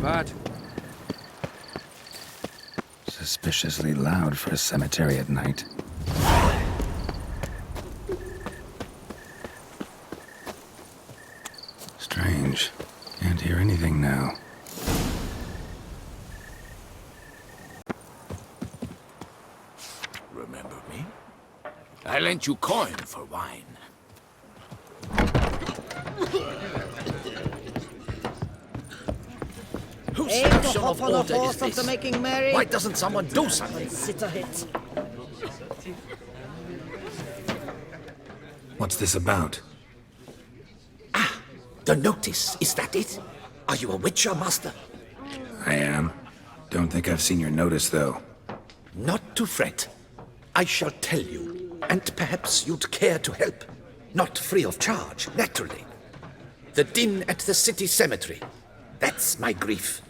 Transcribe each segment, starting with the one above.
but... Suspiciously loud for a cemetery at night. Strange. Can't hear anything now. Remember me? I lent you coin for wine. Whose section of order is this? Making merry. Why doesn't someone do something? Sit a hit. What's this about? The notice, is that it? Are you a witcher, master? I am. Don't think I've seen your notice, though. Not to fret. I shall tell you, and perhaps you'd care to help. Not free of charge, naturally. The din at the city cemetery. That's my grief.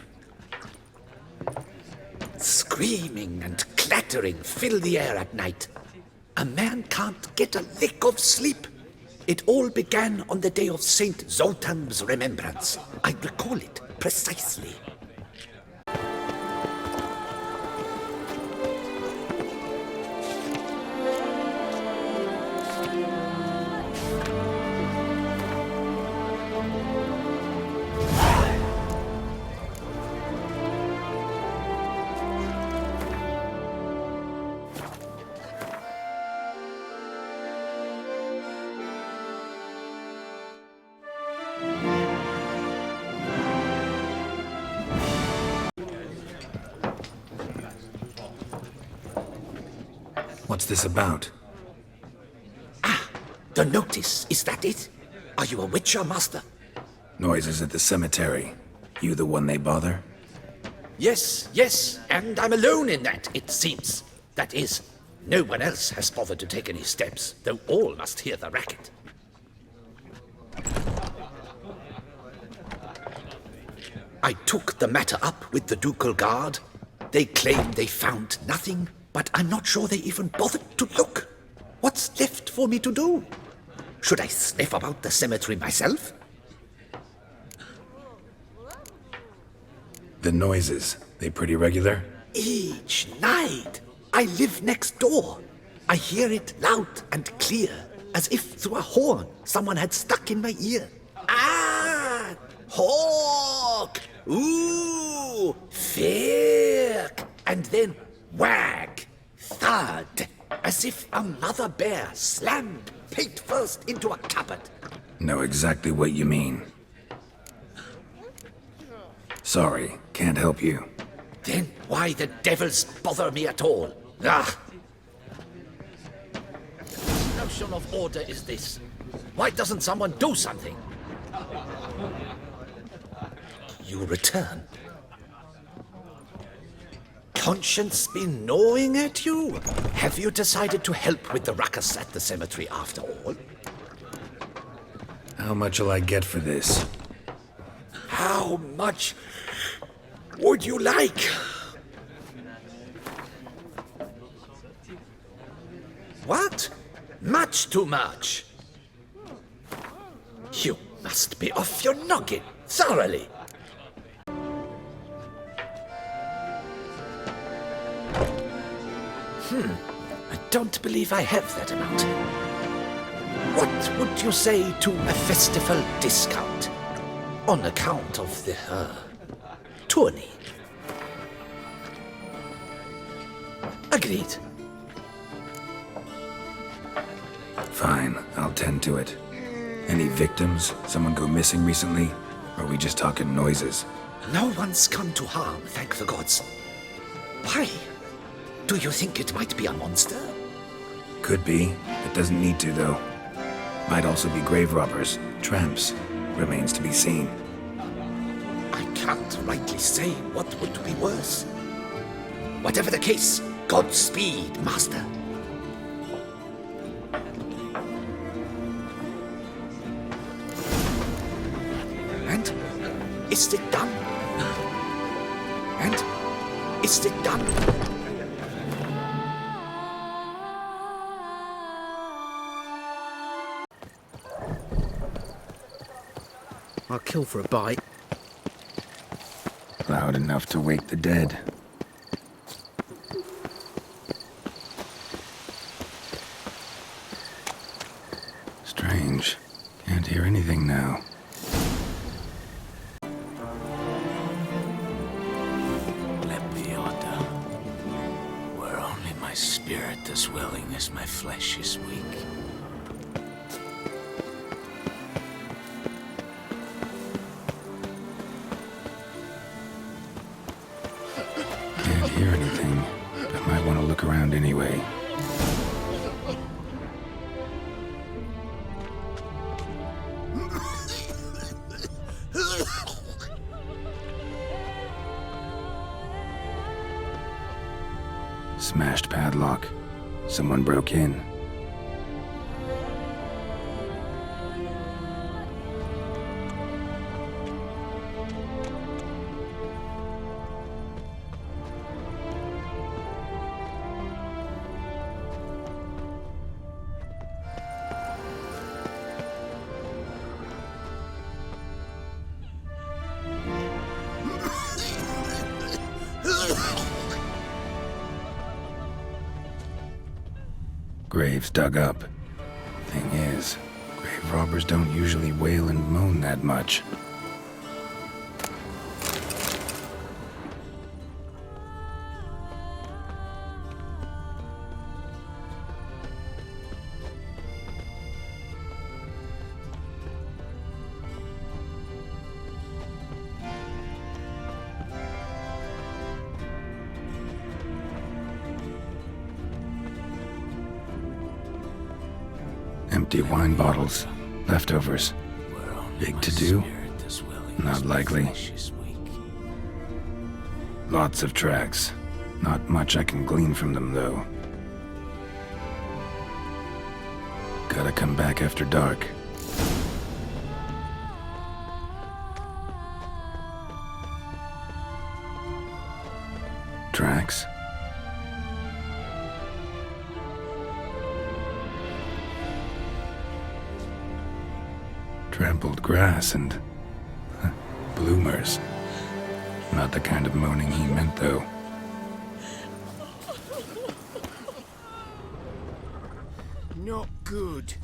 Screaming and clattering fill the air at night. A man can't get a lick of sleep. It all began on the day of Saint Zoltan's remembrance. I recall it precisely. What's this about? The notice, is that it? Are you a witcher, master? Noises at the cemetery. You the one they bother? Yes, and I'm alone in that, it seems. That is, no one else has bothered to take any steps, though all must hear the racket. I took the matter up with the ducal guard. They claim they found nothing, but I'm not sure they even bothered to look. What's left for me to do? Should I sniff about the cemetery myself? The noises, they pretty regular? Each night. I live next door. I hear it loud and clear, as if through a horn someone had stuck in my ear. Ah! Hawk! Ooh! Firk! And then wag! Thud! As if a mother bear slammed pate first into a cupboard. Know exactly what you mean. Sorry, can't help you. Then why the devils bother me at all? Ah! What notion of order is this? Why doesn't someone do something? You return. Conscience been gnawing at you? Have you decided to help with the ruckus at the cemetery after all? How much'll I get for this? How much would you like? What? Much too much. You must be off your noggin, thoroughly. I don't believe I have that amount. What would you say to a festival discount? On account of the, tourney. Agreed. Fine, I'll tend to it. Any victims? Someone go missing recently? Or are we just talking noises? No one's come to harm, thank the gods. Why? Do you think it might be a monster? Could be. It doesn't need to, though. Might also be grave robbers, tramps. Remains to be seen. I can't rightly say what would be worse. Whatever the case, Godspeed, master. And is it done? And is it done? I'll kill for a bite. loud enough to wake the dead. Strange. Can't hear anything now. Where only my spirit is willing as my flesh is weak. Can't hear anything, but might want to look around anyway. Smashed padlock. Someone broke in. Graves dug up. Thing is, grave robbers don't usually wail and moan that much. Empty wine bottles, leftovers. Big to do? Not likely. Lots of tracks. Not much I can glean from them, though. Gotta come back after dark. Tracks? Trampled grass and bloomers. Not the kind of moaning he meant, though. Not good.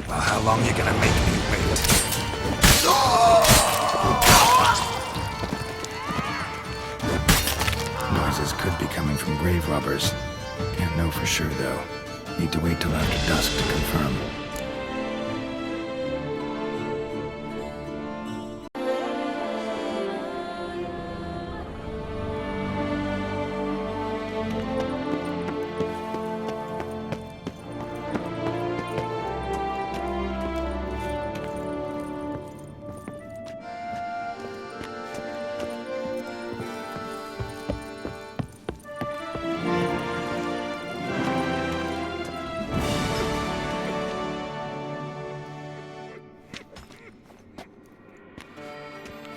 Well, how long you gonna make me wait? Noises could be coming from grave robbers. Can't know for sure, though. Need to wait till after dusk to confirm.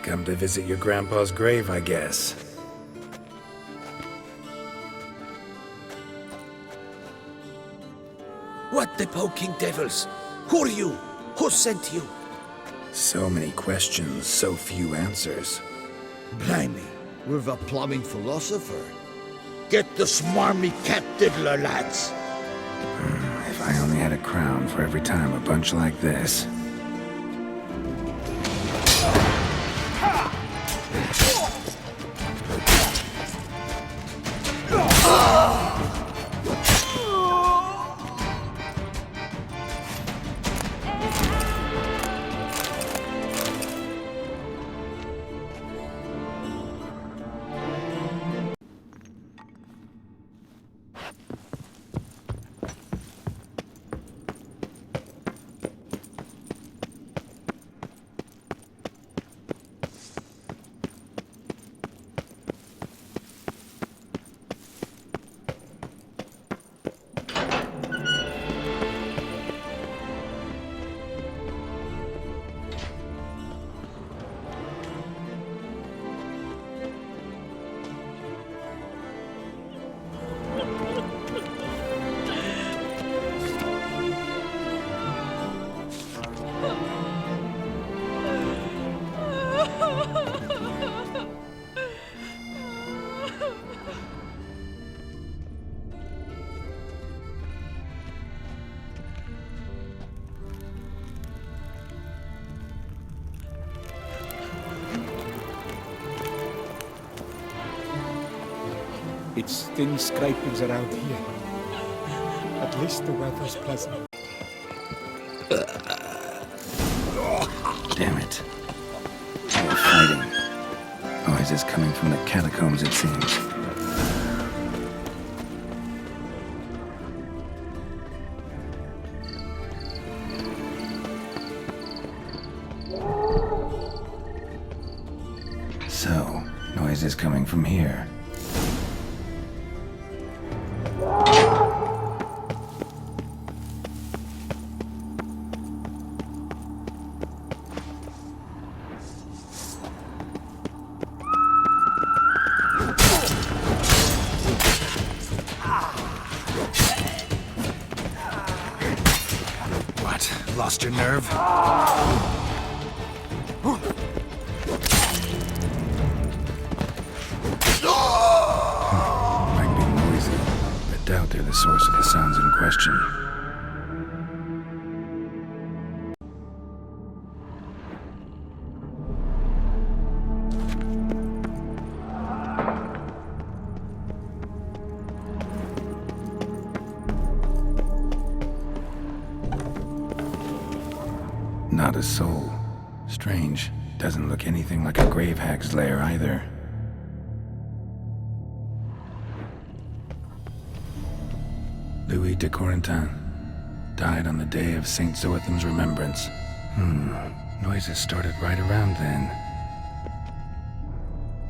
Come to visit your grandpa's grave, I guess. What the poking devils? Who are you? Who sent you? So many questions, so few answers. Blimey, we're a plumbing philosopher. Get the smarmy cat diddler, lads. If I only had a crown for every time a bunch like this. It's thin scrapings around here. At least the weather's pleasant. Damn it. They were fighting. Noises coming from the catacombs, it seems. So, noises coming from here. Lost your nerve? Might be noisy, but doubt they're the source of the sounds in question. Not a soul. Strange. Doesn't look anything like a grave hag's lair either. Louis de Corentin died on the day of Saint Zoetham's remembrance. Noises started right around then.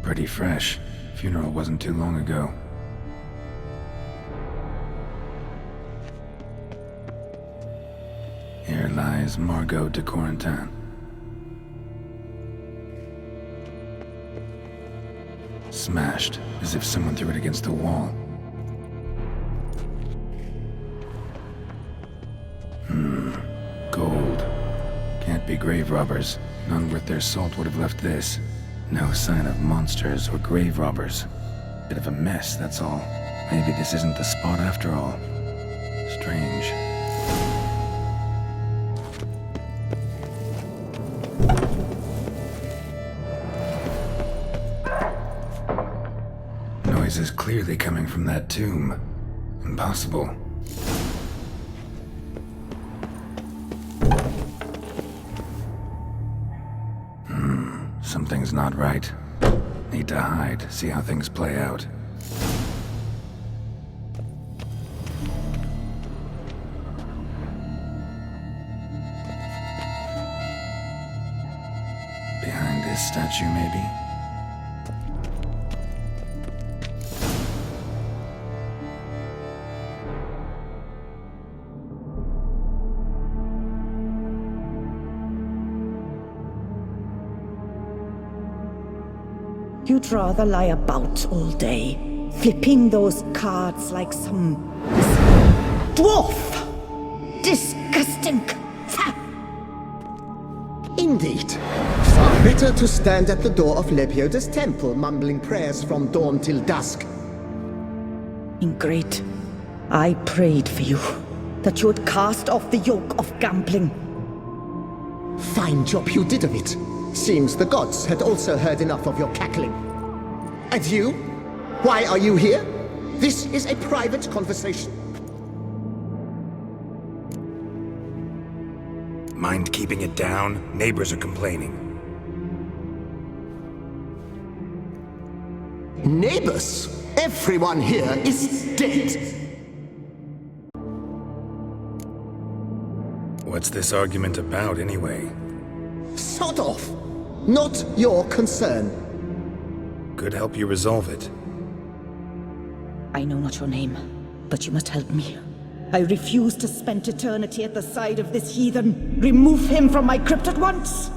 Pretty fresh. Funeral wasn't too long ago. Here lies Margot de Corentin. Smashed, as if someone threw it against the wall. Gold. Can't be grave robbers. None worth their salt would have left this. No sign of monsters or grave robbers. Bit of a mess, that's all. Maybe this isn't the spot after all. Strange. Noise is clearly coming from that tomb. Impossible. Something's not right. Need to hide, see how things play out. Behind this statue, maybe? You'd rather lie about all day, flipping those cards like some dwarf! Disgusting! Indeed. Far better to stand at the door of Lebioda's temple, mumbling prayers from dawn till dusk. Ingrate, I prayed for you, that you would cast off the yoke of gambling. Fine job you did of it. Seems the gods had also heard enough of your cackling. And you? Why are you here? This is a private conversation. Mind keeping it down? Neighbors are complaining. Neighbors? Everyone here is dead. What's this argument about, anyway? Sod off. Not your concern. Could help you resolve it. I know not your name, but you must help me. I refuse to spend eternity at the side of this heathen. Remove him from my crypt at once!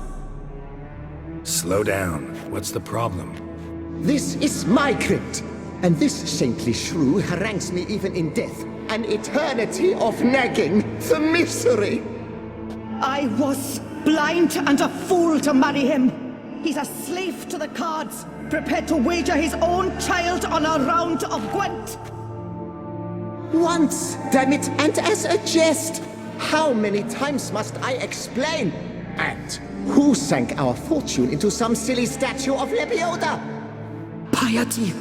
Slow down. What's the problem? This is my crypt, and this saintly shrew harangues me even in death. An eternity of nagging, the misery! I was blind and a fool to marry him. He's a slave to the cards, prepared to wager his own child on a round of Gwent. Once, damn it, and as a jest. How many times must I explain? And who sank our fortune into some silly statue of Lebioda? Piety.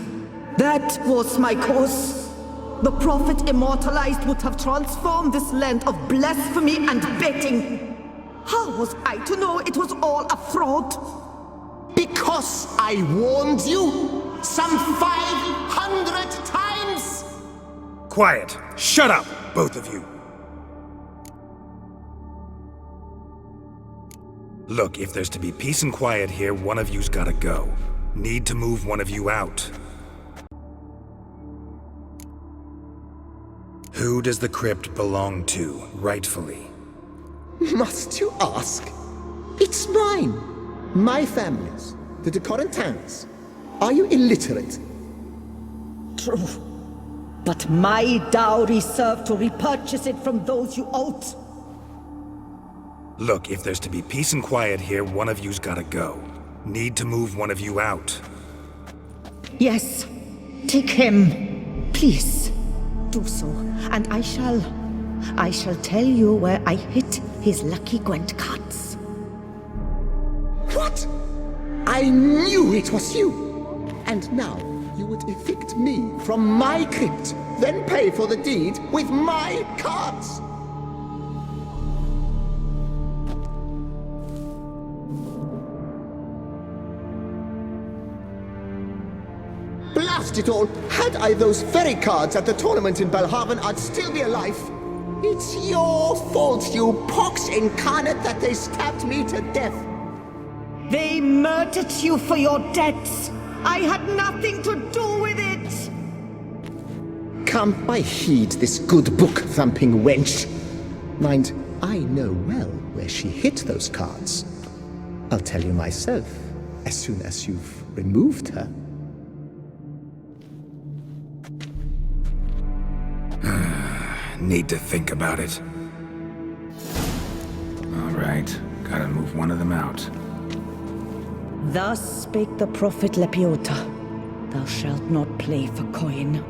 That was my cause. The prophet immortalized would have transformed this land of blasphemy and betting. How was I to know it was all a fraud? Because I warned you some 500 times! Quiet! Shut up, both of you! Look, if there's to be peace and quiet here, one of you's gotta go. Need to move one of you out. Who does the crypt belong to, rightfully? Must you ask? It's mine. My family's. The de Corentins. Are you illiterate? True. But my dowry served to repurchase it from those you owed. Look, if there's to be peace and quiet here, one of you's gotta go. Need to move one of you out. Yes. Take him. Please. Do so. And I shall tell you where I hid his lucky Gwent cards. What? I knew it was you! And now you would evict me from my crypt, then pay for the deed with my cards! Blast it all! Had I those very cards at the tournament in Belhaven, I'd still be alive. It's your fault, you pox incarnate, that they stabbed me to death. They murdered you for your debts. I had nothing to do with it. Come, I heed this good book-thumping wench. Mind, I know well where she hid those cards. I'll tell you myself, as soon as you've removed her. Need to think about it. All right, gotta move one of them out. Thus spake the prophet Lepiota. Thou shalt not play for coin.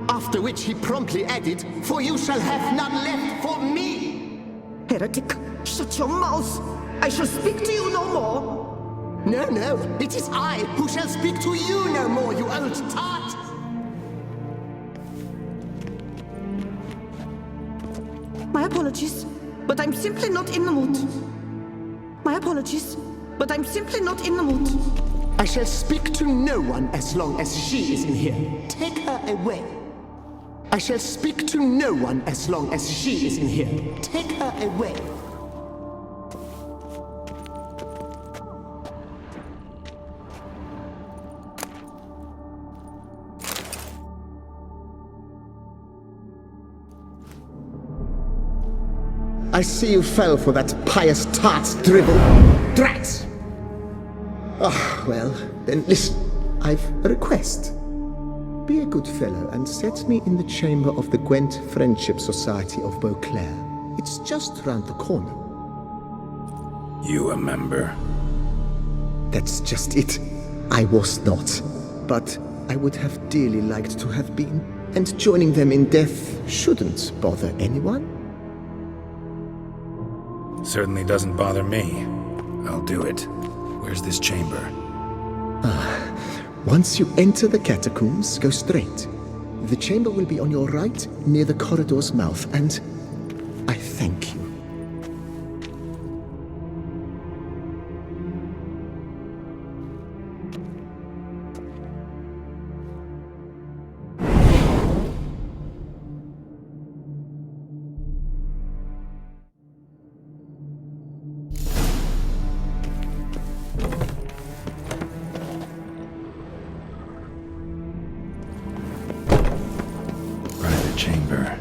After which he promptly added, "For you shall have none left for me!" Heretic, shut your mouth. I shall speak to you no more. No, no, it is I who shall speak to you no more, you old tart! My apologies, but I'm simply not in the mood. My apologies, but I'm simply not in the mood. I shall speak to no one as long as she is in here. Take her away. I shall speak to no one as long as she is in here. Take her away. I see you fell for that pious tart's drivel. Drats! Ah, well, then listen. I've a request. Be a good fellow and set me in the chamber of the Gwent Friendship Society of Beauclair. It's just round the corner. You a member? That's just it. I was not. But I would have dearly liked to have been. And joining them in death shouldn't bother anyone. Certainly doesn't bother me. I'll do it. Where's this chamber? Once you enter the catacombs, go straight. The chamber will be on your right, near the corridor's mouth, and I thank you. Chamber.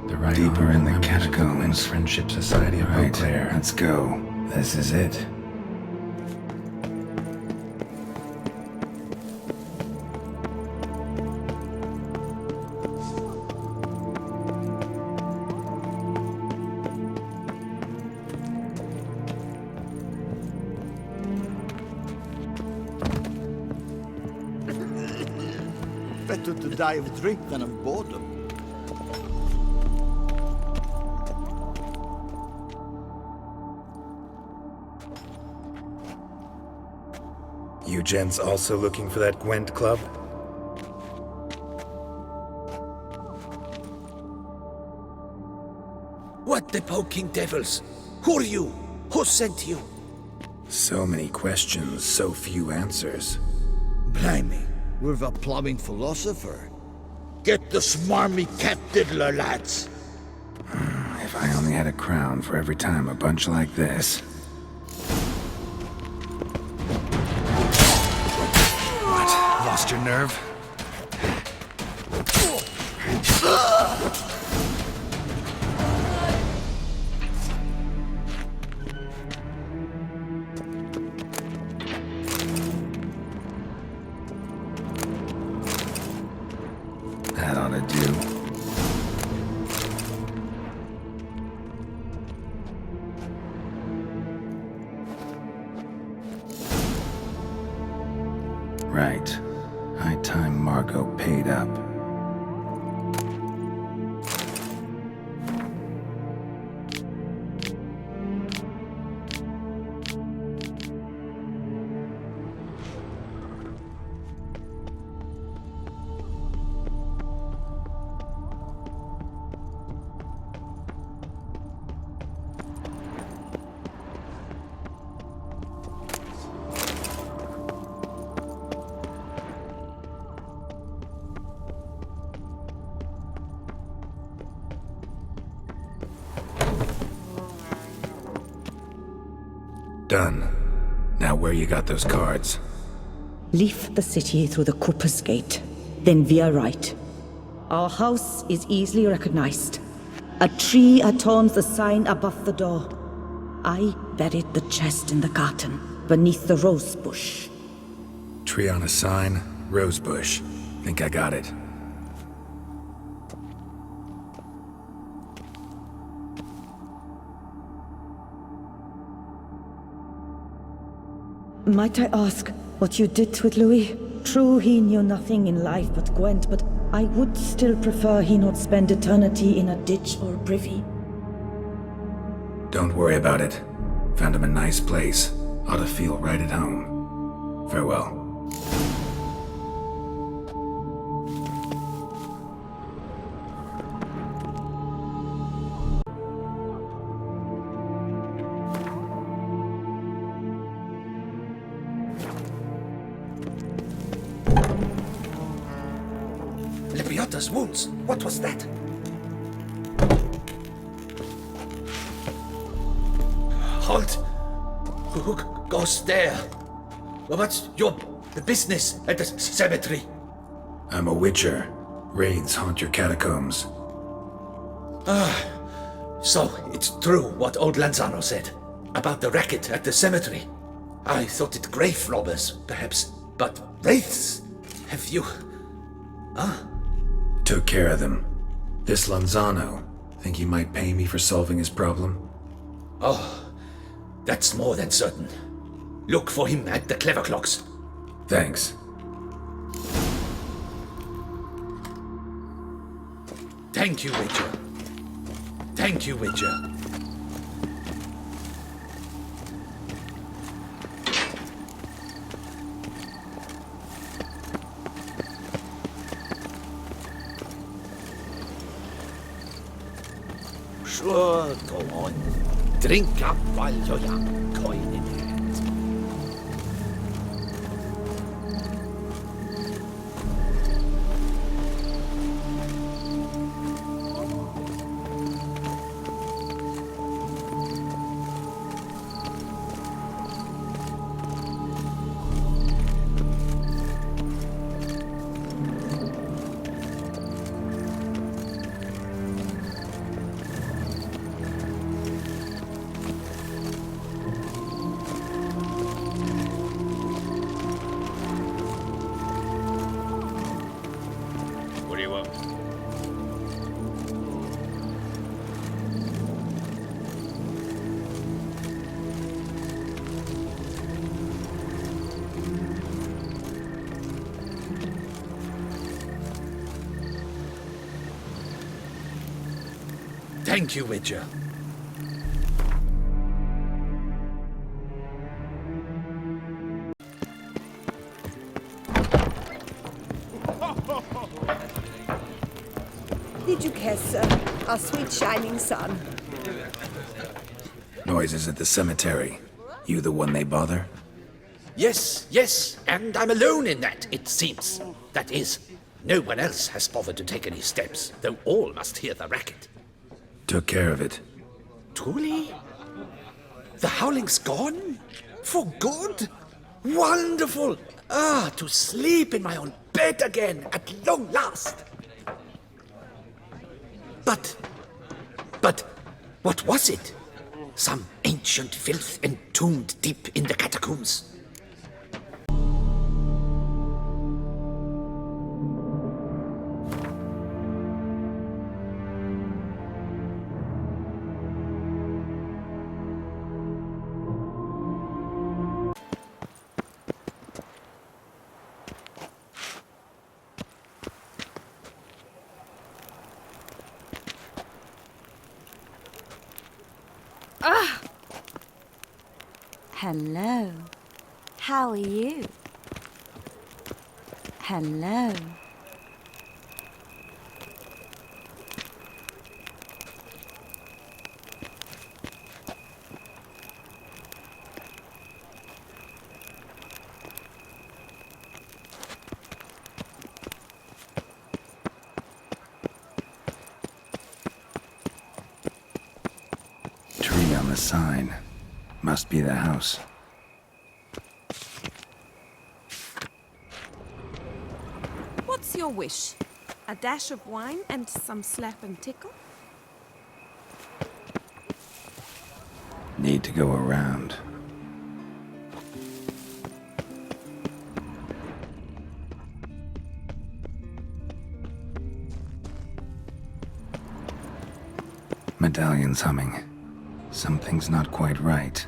The right Deeper arm in the members of catacombs. Friendship Society of Right, Beauclair. let's go. This is it. Better to die of drink than of boredom. You gents also looking for that Gwent club? The poking devils. Who are you? Who sent you? So many questions, so few answers. Blimey, we're the plumbing philosopher. Get the smarmy cat diddler, lads. If I only had a crown for every time a bunch like this. What? Lost your nerve? That ought to do. Right. High time Margot paid up. Done. Now where you got those cards? Leave the city through the Cooper's Gate, then veer right. Our house is easily recognized. A tree adorns the sign above the door. I buried the chest in the garden, beneath the rose bush. Tree on a sign, rose bush. Think I got it. Might I ask what you did with Louis? True, he knew nothing in life but Gwent, but I would still prefer he not spend eternity in a ditch or privy. Don't worry about it. Found him a nice place. Ought to feel right at home. Farewell. Libiota's wounds. What was that? Halt! Who goes there? What's your business at the cemetery? I'm a witcher. Raids haunt your catacombs. So it's true what old Lanzano said about the racket at the cemetery. I thought it grave robbers, perhaps, but wraiths? Have you... Took care of them. This Lanzano, think he might pay me for solving his problem? Oh, that's more than certain. Look for him at the clever clocks. Thanks. Thank you, Witcher. Thank you, Witcher. Sure, go on. Drink up while you're young, coin in hand. What do you want? Thank you, Witcher. Did you care, sir? Our sweet shining sun. noises at the cemetery. You the one they bother? Yes, and I'm alone in that, it seems. That is, no one else has bothered to take any steps, though all must hear the racket. Took care of it. Truly? The howling's gone? For good? Wonderful! To sleep in my own bed again, at long last! But, what was it? Some ancient filth entombed deep in the catacombs? Hello. How are you? Hello. Tree on the sign. Must be the house. What's your wish? A dash of wine and some slap and tickle? Need to go around. Medallion's humming. Something's not quite right.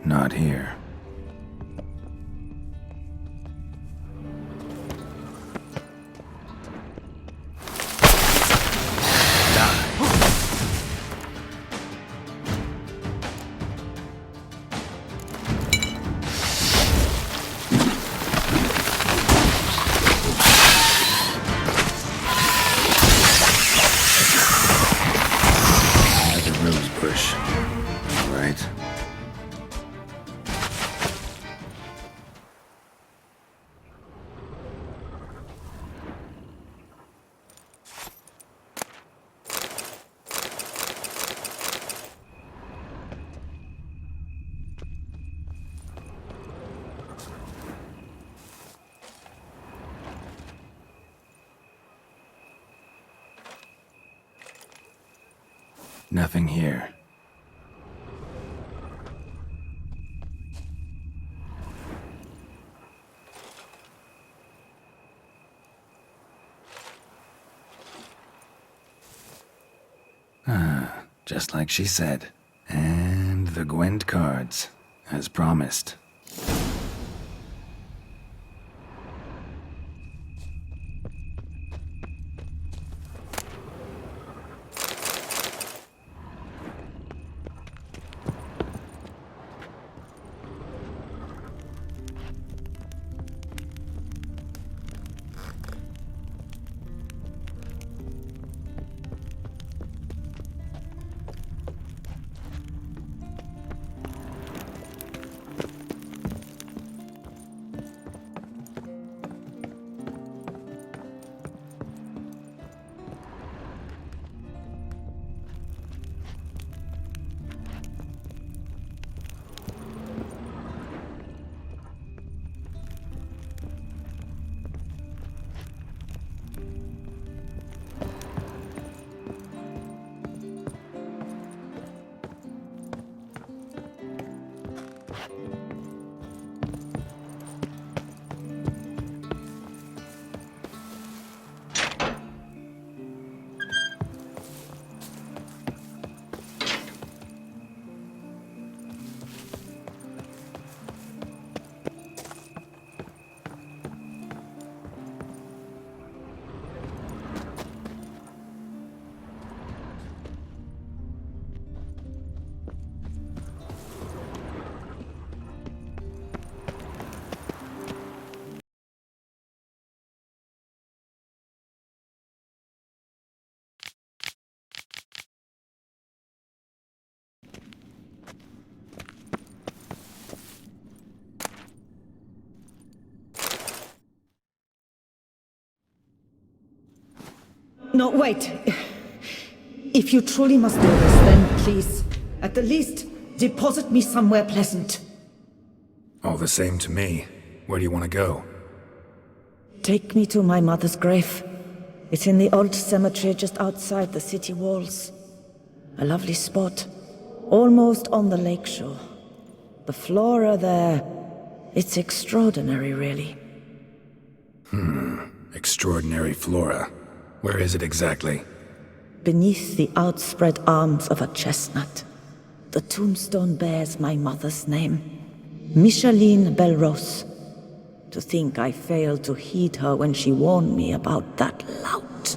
Not here. The rose bush. Right. Nothing here. Just like she said. And the Gwent cards, as promised. No, wait. If you truly must do this, then please, at the least, deposit me somewhere pleasant. All the same to me. Where do you want to go? Take me to my mother's grave. It's in the old cemetery just outside the city walls. A lovely spot, almost on the lakeshore. The flora there, it's extraordinary, really. Extraordinary flora. Where is it exactly? Beneath the outspread arms of a chestnut, the tombstone bears my mother's name, Micheline Belrose. To think I failed to heed her when she warned me about that lout.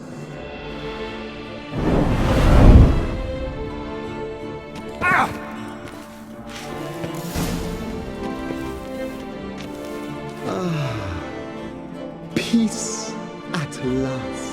Peace at last.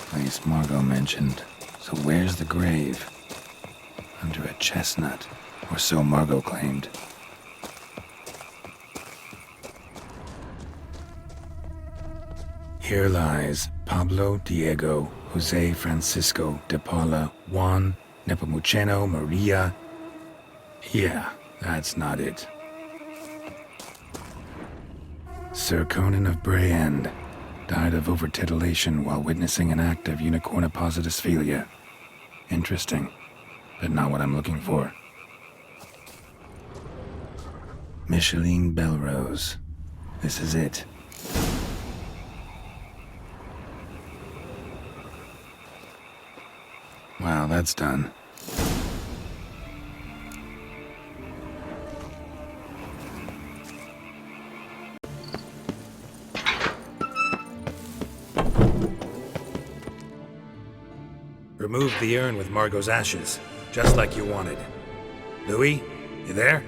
Place Margot mentioned. So where's the grave? Under a chestnut, or so Margot claimed. Here lies Pablo Diego Jose Francisco de Paula Juan Nepomuceno Maria. Yeah, that's not it. Sir Conan of Brayend died of overtitillation while witnessing an act of unicorniposisphilia. Interesting, but not what I'm looking for. Micheline Belrose. This is it. Wow, that's done. Remove the urn with Margot's ashes, just like you wanted. Louis, you there?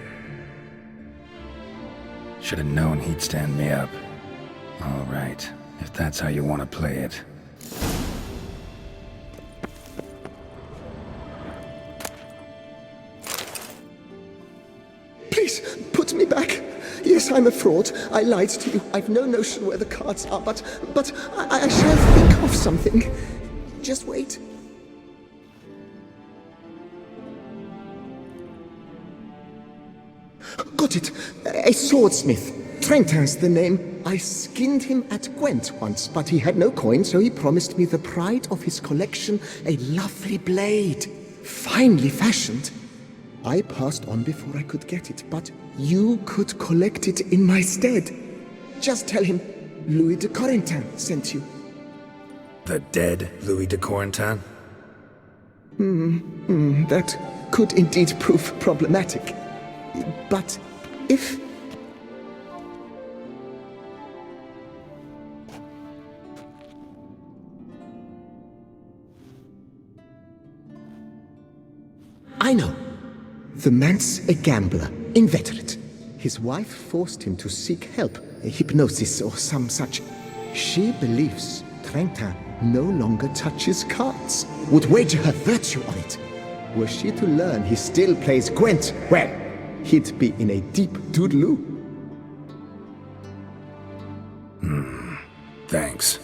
Should have known he'd stand me up. All right, if that's how you want to play it. Please, put me back. Yes, I'm a fraud. I lied to you. I've no notion where the cards are, but I shall think of something. Just wait. Got it. A swordsmith. Trentin's the name. I skinned him at Gwent once, but he had no coin, so he promised me the pride of his collection, a lovely blade. Finely fashioned. I passed on before I could get it, but you could collect it in my stead. Just tell him Louis de Corentin sent you. The dead Louis de Corentin? That could indeed prove problematic. But if... I know. The man's a gambler, inveterate. His wife forced him to seek help, a hypnosis or some such. She believes Trentin no longer touches cards, would wager her virtue on it. Were she to learn he still plays Gwent, well, he'd be in a deep doodaloo. Thanks.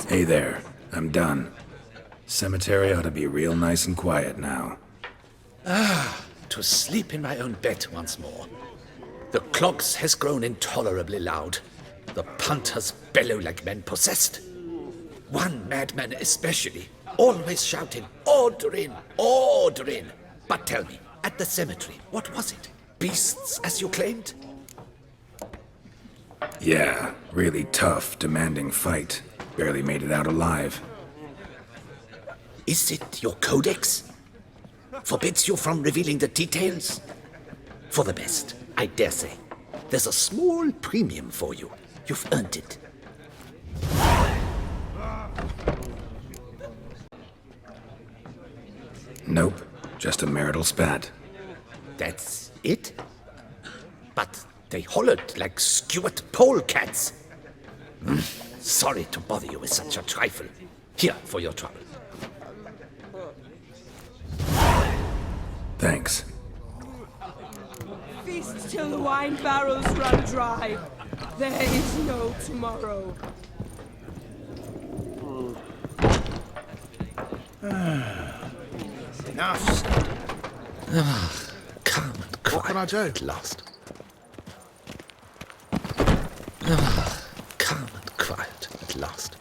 Hey there, I'm done. Cemetery ought to be real nice and quiet now. To sleep in my own bed once more. The clogs has grown intolerably loud. The punters bellow like men possessed. One madman especially always shouting, Ordering, ordering. But tell me, at the cemetery, what was it? Beasts, as you claimed? Yeah, really tough, demanding fight. Barely made it out alive. Is it your codex? Forbids you from revealing the details? For the best, I dare say. There's a small premium for you. You've earned it. Nope, just a marital spat. That's it? But they hollered like skewered polecats. Sorry to bother you with such a trifle. Here for your trouble. Thanks. Feast till the wine barrels run dry. There is no tomorrow. Enough. Calm and quiet. What can I do? At last. Calm and quiet at last.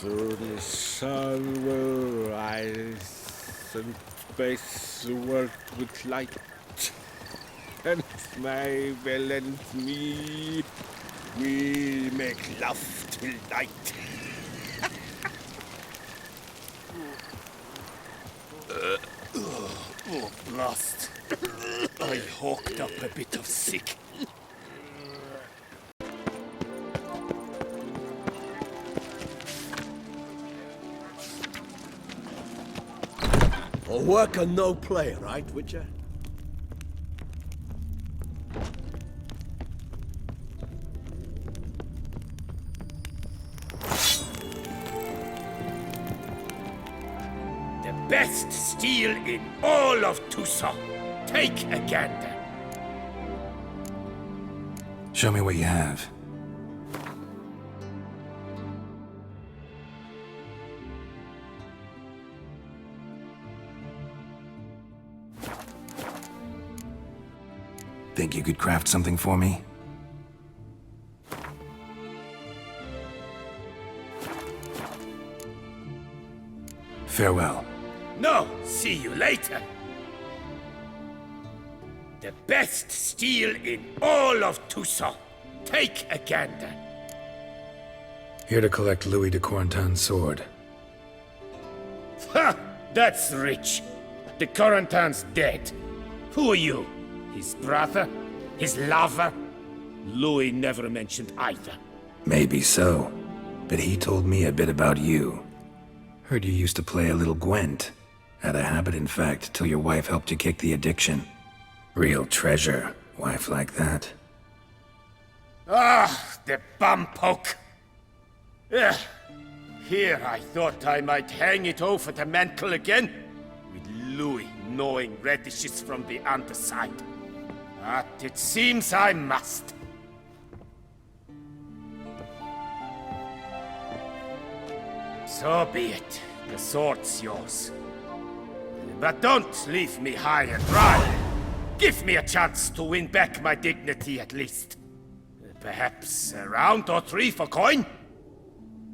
So the sun will rise and space work with light. And my will and me, we make love till night. Oh, blast. I hawked up a bit of sick. A worker, no play, right, Witcher? The best steel in all of Toussaint. Take a gander. Show me what you have. Think you could craft something for me? Farewell. No, see you later. The best steel in all of Toussaint. Take a gander. Here to collect Louis de Corentin's sword. Ha! That's rich. The Corentin's dead. Who are you? His brother? His lover? Louis never mentioned either. Maybe so, but he told me a bit about you. Heard you used to play a little Gwent. Had a habit, in fact, till your wife helped you kick the addiction. Real treasure, wife like that. Ah, the bumpoke! Ugh. Here I thought I might hang it over the mantle again, with Louis gnawing radishes from the underside. But it seems I must. So be it. The sword's yours. But don't leave me high and dry. Give me a chance to win back my dignity at least. Perhaps a round or three for coin?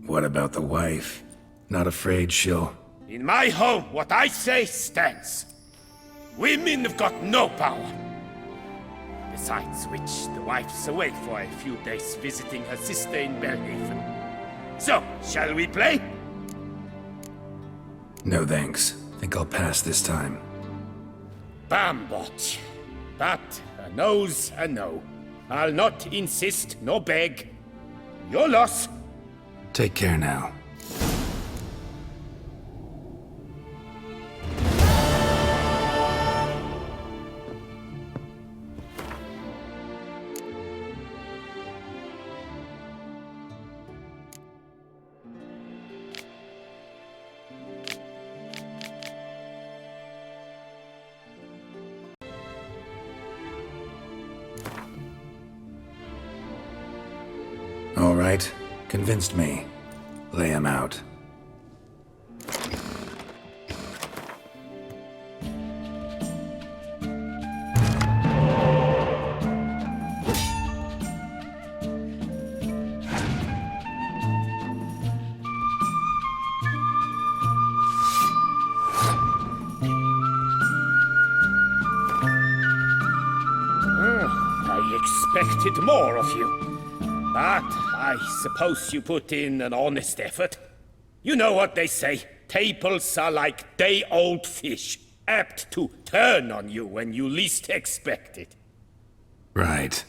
What about the wife? Not afraid she'll... In my home, what I say stands. Women have got no power. Besides which, the wife's away for a few days visiting her sister in Belhaven. So, shall we play? No thanks. Think I'll pass this time. Bambot. But a no's a no. I'll not insist nor beg. Your loss. Take care now. All right. Convinced me. Lay him out. I expected more of you. But I suppose you put in an honest effort. You know what they say. Tables are like day-old fish, apt to turn on you when you least expect it. Right.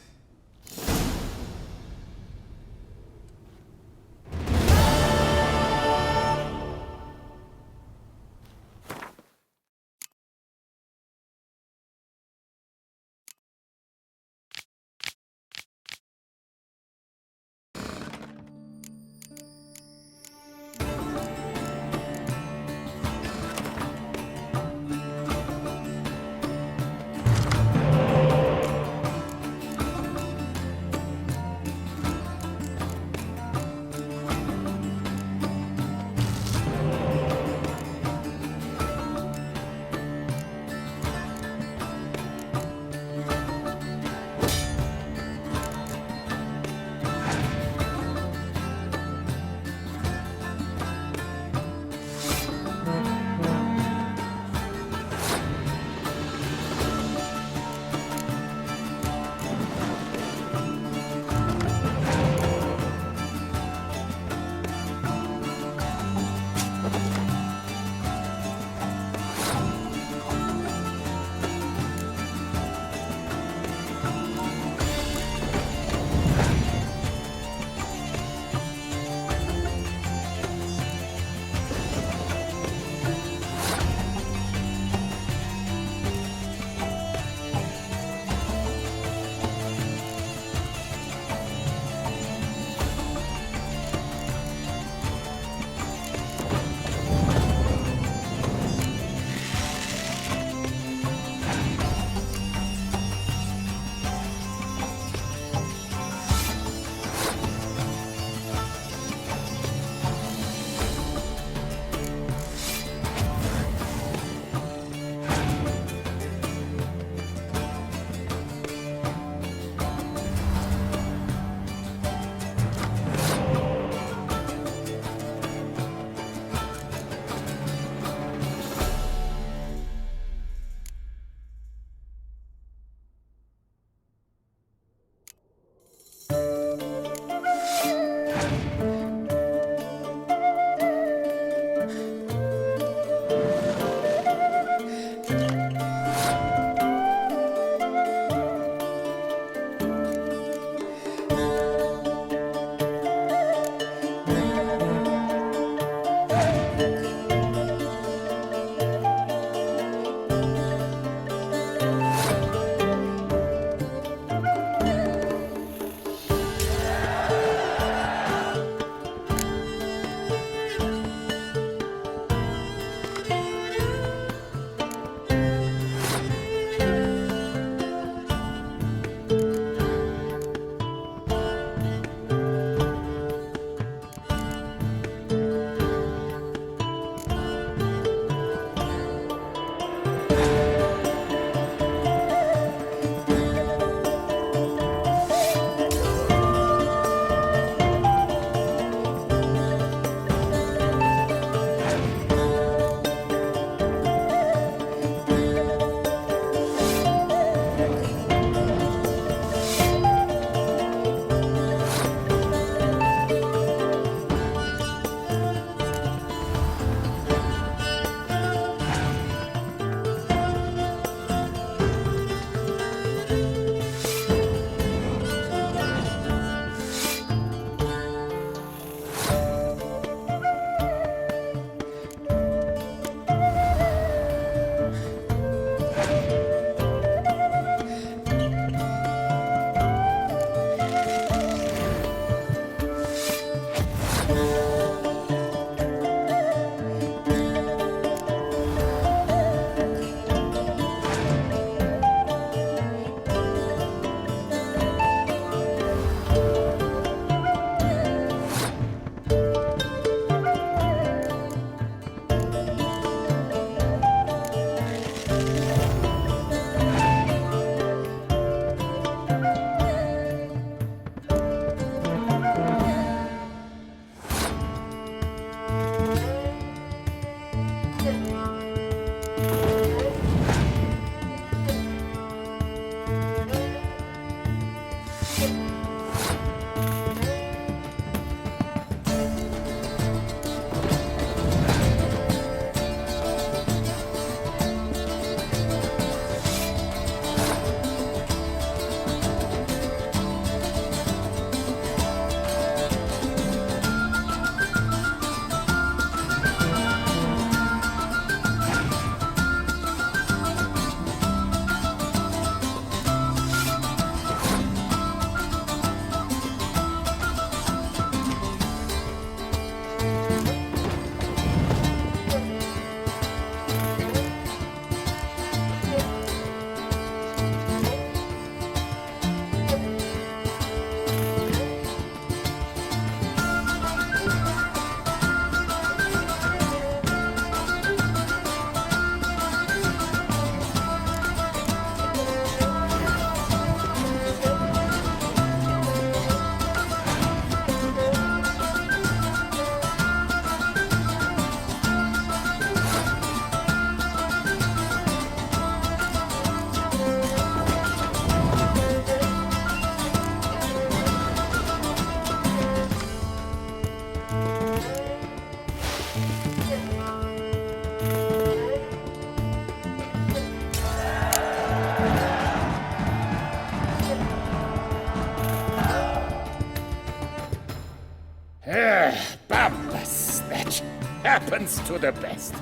happens to the best.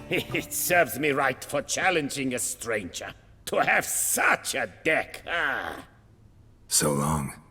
It serves me right for challenging a stranger. To have such a deck, ah. So long.